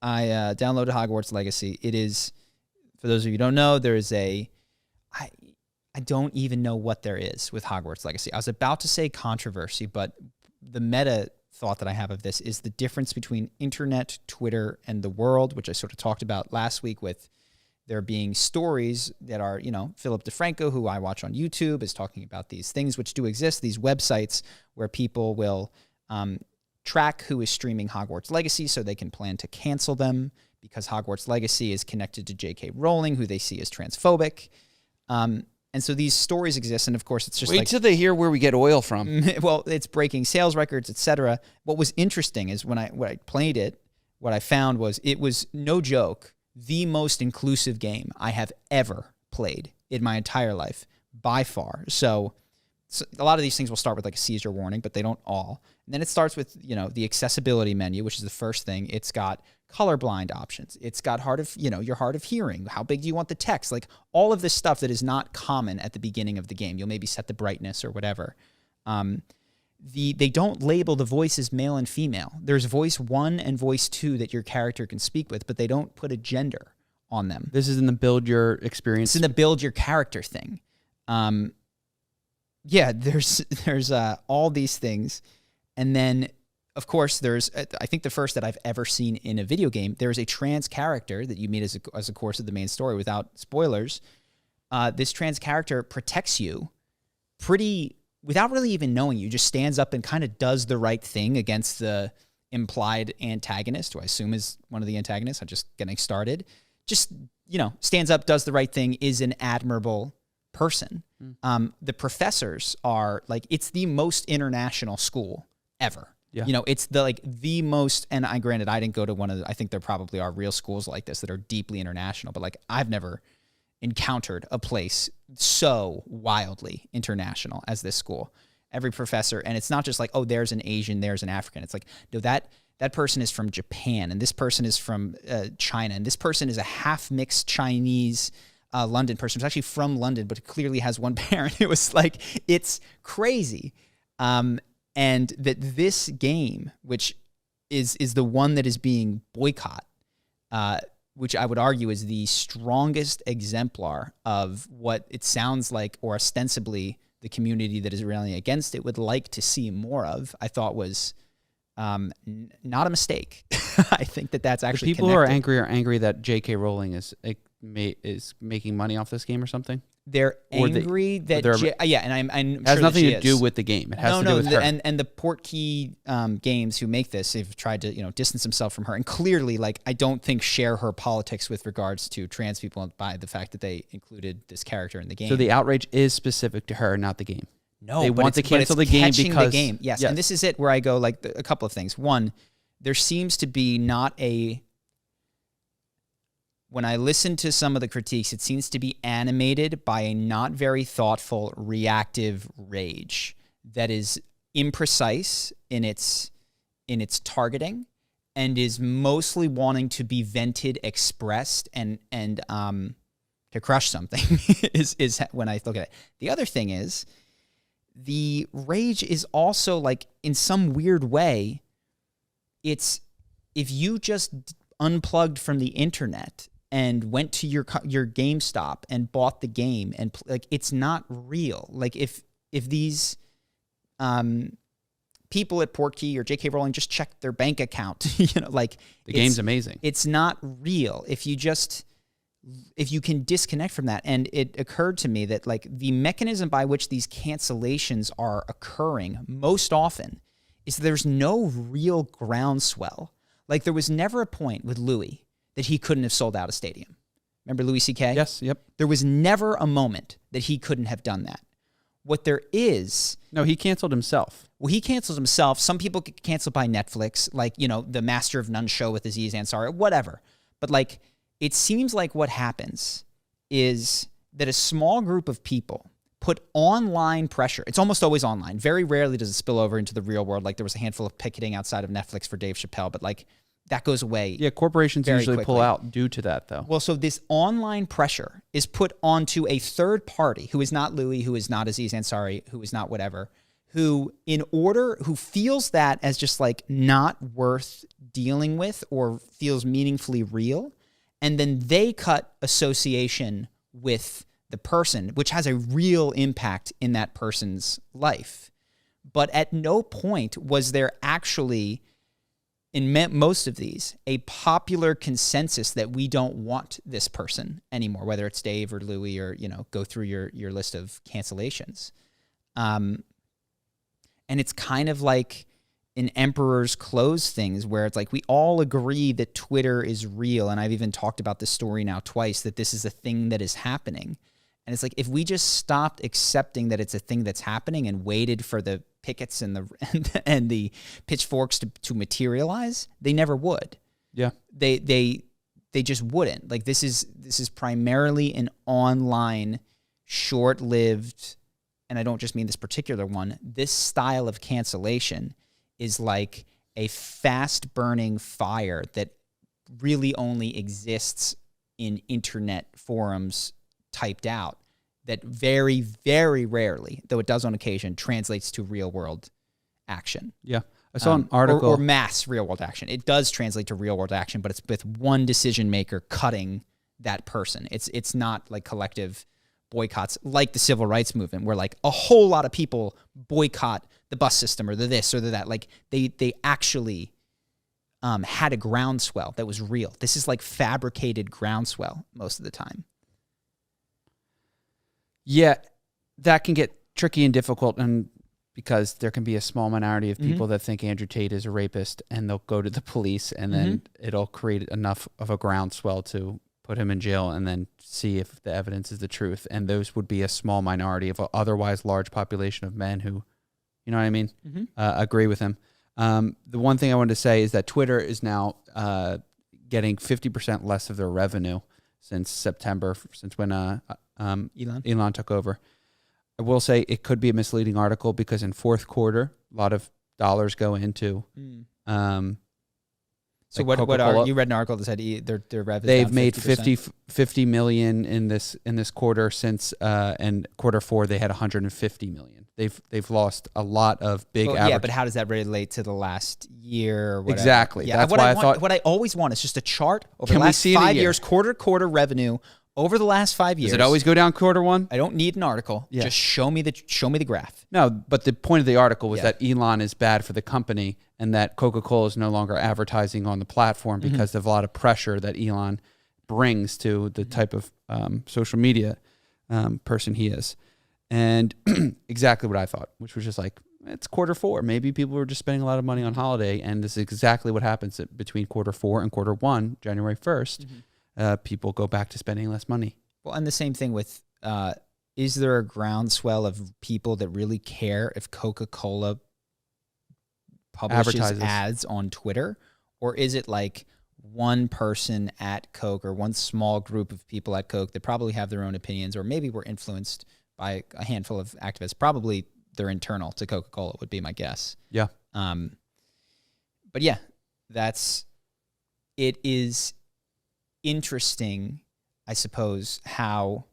I downloaded Hogwarts Legacy. It is, for those of you who don't know, there is I don't even know what there is with Hogwarts Legacy. I was about to say controversy, but the meta thought that I have of this is the difference between internet, Twitter, and the world, which I sort of talked about last week with there being stories that are, Philip DeFranco, who I watch on YouTube, is talking about these things which do exist, these websites where people will track who is streaming Hogwarts Legacy so they can plan to cancel them because Hogwarts Legacy is connected to J.K. Rowling, who they see as transphobic. And so these stories exist, and of course, it's just wait till they hear where we get oil from. Well, it's breaking sales records, etc. What was interesting is when I played it, what I found was it was, no joke, the most inclusive game I have ever played in my entire life, by far. So a lot of these things will start with like a seizure warning, but they don't all. And then it starts with, the accessibility menu, which is the first thing. It's got colorblind options. It's got your hard of hearing. How big do you want the text? Like all of this stuff that is not common at the beginning of the game. You'll maybe set the brightness or whatever. They don't label the voices male and female. There's voice 1 and voice 2 that your character can speak with, but they don't put a gender on them. This is in the build your experience. It's in the build your character thing. Yeah, there's all these things. And then, of course, there's, I think the first that I've ever seen in a video game, there's a trans character that you meet as a course of the main story without spoilers. This trans character protects you without really even knowing you, just stands up and kind of does the right thing against the implied antagonist, who I assume is one of the antagonists. I'm just getting started. Just, stands up, does the right thing, is an admirable person. The professors are it's the most international school ever. Yeah. It's the most, and granted, I didn't go to one of I think there probably are real schools like this that are deeply international, but I've never encountered a place so wildly international as this school. Every professor, and it's not just there's an Asian, there's an African. It's no, that person is from Japan, and this person is from China, and this person is a half-mixed Chinese London person who's actually from London, but clearly has one parent. It was it's crazy. And that this game, which is the one that is being boycotted, which I would argue is the strongest exemplar of what it sounds like, or ostensibly the community that is railing against it would like to see more of, I thought was not a mistake. I think that's actually the people connected. who are angry that J.K. Rowling is making money off this game or something. They're angry and I'm it has sure nothing that to do with the game. It has to do with her. And the Portkey games who make this, they've tried to distance themselves from her, and clearly I don't think share her politics with regards to trans people by the fact that they included this character in the game. So the outrage is specific to her, not the game. No, they want to cancel the game because the game. Yes, and this is it where I go a couple of things. One, there seems to be when I listen to some of the critiques, it seems to be animated by a not very thoughtful, reactive rage that is imprecise in its targeting and is mostly wanting to be vented, expressed, and to crush something is when I look at it. The other thing is the rage is also in some weird way, it's if you just unplugged from the internet and went to your GameStop and bought the game, and it's not real. If these people at Portkey or J.K. Rowling just checked their bank account, the game's amazing. It's not real. If you can disconnect from that. And it occurred to me that the mechanism by which these cancellations are occurring most often is there's no real groundswell. There was never a point with Louis that he couldn't have sold out a stadium. Remember Louis C.K.? Yes, yep. There was never a moment that he couldn't have done that. What there is... No, he canceled himself. Well, he canceled himself. Some people get canceled by Netflix, the Master of None show with Aziz Ansari, whatever. But it seems like what happens is that a small group of people put online pressure. It's almost always online. Very rarely does it spill over into the real world. There was a handful of picketing outside of Netflix for Dave Chappelle, but that goes away. Yeah, corporations usually quickly. pull out due to that, though. Well, so this online pressure is put onto a third party who is not Louis, who is not Aziz Ansari, who is not whatever, who feels that as just like not worth dealing with or feels meaningfully real. And then they cut association with the person, which has a real impact in that person's life. But at no point was there actually, in most of these, a popular consensus that we don't want this person anymore, whether it's Dave or Louie or, go through your list of cancellations. And it's kind of like an emperor's clothes things where it's like we all agree that Twitter is real. And I've even talked about this story now twice, that this is a thing that is happening. And it's like, if we just stopped accepting that it's a thing that's happening and waited for the pickets and the pitchforks to materialize, they never would. Yeah. They just wouldn't. Like this is primarily an online, short-lived, and I don't just mean this particular one, this style of cancellation is like a fast-burning fire that really only exists in internet forums typed out, that very, very rarely, though it does on occasion, translates to real-world action. Yeah. I saw an article. Or mass real-world action. It does translate to real-world action, but it's with one decision-maker cutting that person. It's not like collective boycotts like the civil rights movement, where like a whole lot of people boycott the bus system or the this or the that. Like they actually had a groundswell that was real. This is like fabricated groundswell most of the time. Yeah, that can get tricky and difficult, and because there can be a small minority of people that think Andrew Tate is a rapist, and they'll go to the police, and then it'll create enough of a groundswell to put him in jail and then see if the evidence is the truth. And those would be a small minority of an otherwise large population of men who, you know what I mean, agree with him. The one thing I wanted to say is that Twitter is now getting 50% less of their revenue since September, since when Elon took over. I will say it could be a misleading article because in fourth quarter, a lot of dollars go into so like what are you read an article that said their revenue? They've made 50 million in this quarter since and quarter four they had 150 million. They've lost a lot of big yeah, but how does that relate to the last year or whatever? Exactly. Yeah, that's why I thought what I always want is just a chart over the last 5 years, quarter revenue over the last 5 years. Does it always go down quarter one? I don't need an article. Yeah. Just show me the graph. No, but the point of the article was that Elon is bad for the company and that Coca-Cola is no longer advertising on the platform because of a lot of pressure that Elon brings to the type of social media person he is. And exactly what I thought, which was just like, it's quarter four. Maybe people were just spending a lot of money on holiday, and this is exactly what happens between quarter four and quarter one, January 1st. People go back to spending less money. Well, and the same thing with, is there a groundswell of people that really care if Coca-Cola publishes ads on Twitter? Or is it like one person at Coke or one small group of people at Coke that probably have their own opinions, or maybe were influenced by a handful of activists? Probably they're internal to Coca-Cola would be my guess. Yeah. But yeah, it is interesting, I suppose, how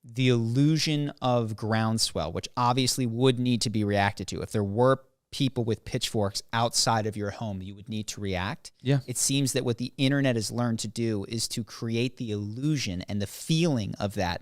the illusion of groundswell, which obviously would need to be reacted to. If there were people with pitchforks outside of your home, you would need to react. Yeah. It seems that what the internet has learned to do is to create the illusion and the feeling of that